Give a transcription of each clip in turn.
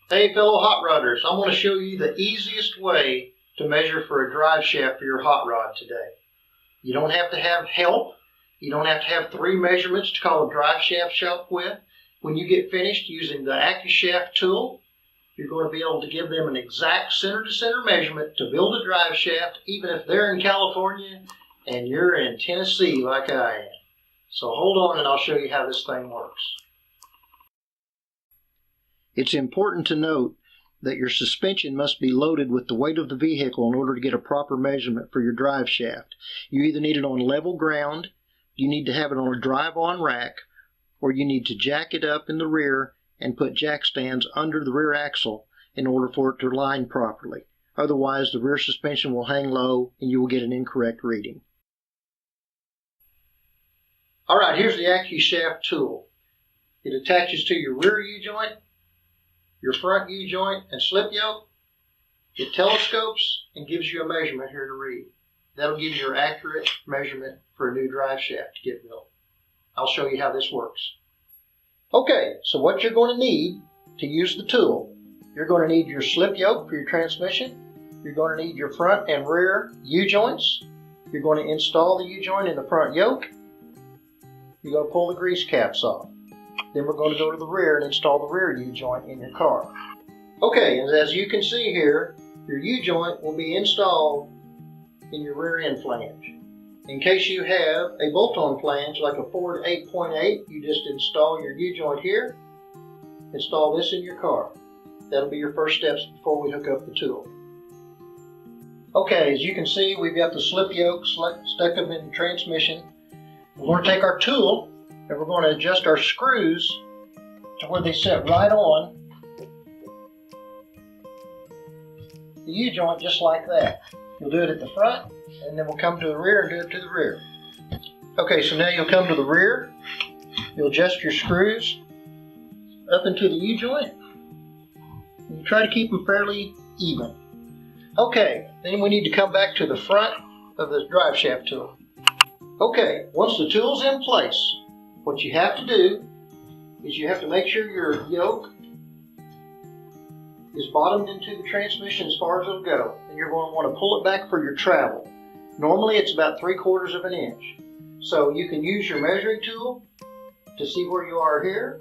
Hey fellow hot rodders, I'm going to show you the easiest way to measure for a drive shaft for your hot rod today. You don't have to have help. You don't have to have 3 measurements to call a drive shaft shop with. When you get finished using the Accu-Shaft tool, you're going to be able to give them an exact center-to-center measurement to build a drive shaft, even if they're in California and you're in Tennessee like I am. So hold on and I'll show you how this thing works. It's important to note that your suspension must be loaded with the weight of the vehicle in order to get a proper measurement for your drive shaft. You either need it on level ground, you need to have it on a drive-on rack, or you need to jack it up in the rear and put jack stands under the rear axle in order for it to line properly. Otherwise, the rear suspension will hang low and you will get an incorrect reading. Alright, here's the Accu-Shaft tool. It attaches to your rear U-joint, your front U-joint and slip yoke. It telescopes and gives you a measurement here to read. That'll give you your accurate measurement for a new drive shaft to get built. I'll show you how this works. Okay, so what you're going to need to use the tool, you're going to need your slip yoke for your transmission. You're going to need your front and rear U-joints. You're going to install the U-joint in the front yoke. You're going to pull the grease caps off. Then we're going to go to the rear and install the rear U-joint in your car. Okay, and as you can see here, your U-joint will be installed in your rear end flange. In case you have a bolt-on flange like a Ford 8.8, you just install your U-joint here, install this in your car. That'll be your first steps before we hook up the tool. Okay, as you can see, we've got the slip yoke stuck up in the transmission. We're going to take our tool and we're going to adjust our screws to where they sit right on the U-joint just like that. You'll do it at the front and then we'll come to the rear and do it to the rear. Okay, so now you'll come to the rear. You'll adjust your screws up into the U-joint. You try to keep them fairly even. Okay, then we need to come back to the front of the drive shaft tool. Okay, once the tool's in place, what you have to do is you have to make sure your yoke is bottomed into the transmission as far as it'll go. And you're going to want to pull it back for your travel. Normally it's about 3/4 of an inch. So you can use your measuring tool to see where you are here.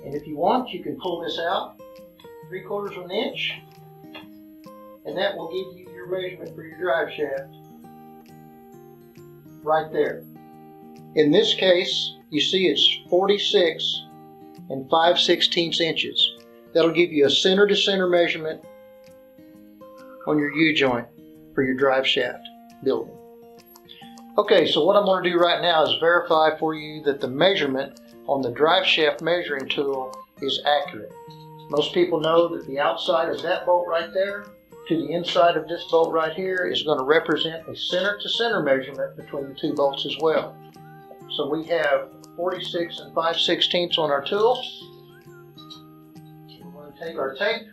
And if you want, you can pull this out 3/4 of an inch. And that will give you your measurement for your drive shaft right there. In this case, you see it's 46 and 5/16 inches. That'll give you a center-to-center measurement on your U-joint for your drive shaft building. Okay, so what I'm going to do right now is verify for you that the measurement on the drive shaft measuring tool is accurate. Most people know that the outside of that bolt right there to the inside of this bolt right here is going to represent a center-to-center measurement between the 2 bolts as well. So we have 46 and 5/16 on our tool. We're going to take our tape.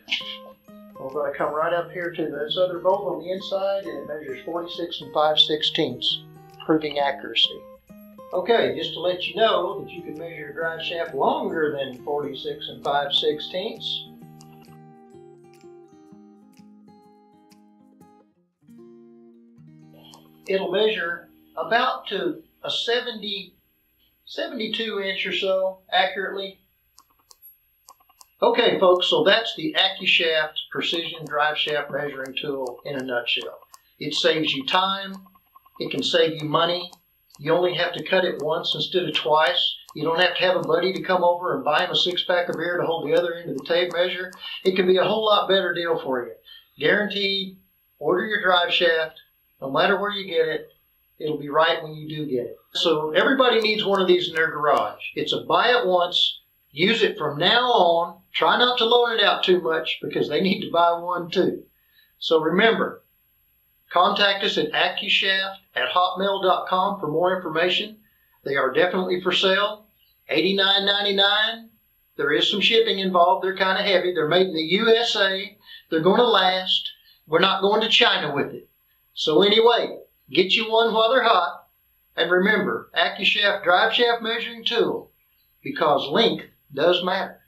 We're going to come right up here to this other bolt on the inside and it measures 46 and 5/16, proving accuracy. Okay, just to let you know that you can measure your drive shaft longer than 46 and 5/16. It'll measure about to a 72 inch or so accurately. Okay folks, so that's the Accu-Shaft Precision Drive Shaft Measuring Tool in a nutshell. It saves you time, it can save you money. You only have to cut it once instead of twice. You don't have to have a buddy to come over and buy him a 6-pack of beer to hold the other end of the tape measure. It can be a whole lot better deal for you. Guaranteed, order your drive shaft. No matter where you get it, it'll be right when you do get it. So everybody needs one of these in their garage. It's a buy it once, use it from now on. Try not to loan it out too much because they need to buy one too. So remember, contact us at Accu-Shaft@hotmail.com for more information. They are definitely for sale. $89.99. There is some shipping involved. They're kind of heavy. They're made in the USA. They're going to last. We're not going to China with it. So anyway, get you one while they're hot. And remember, Accu-Shaft Drive Shaft Measuring Tool, because length does matter.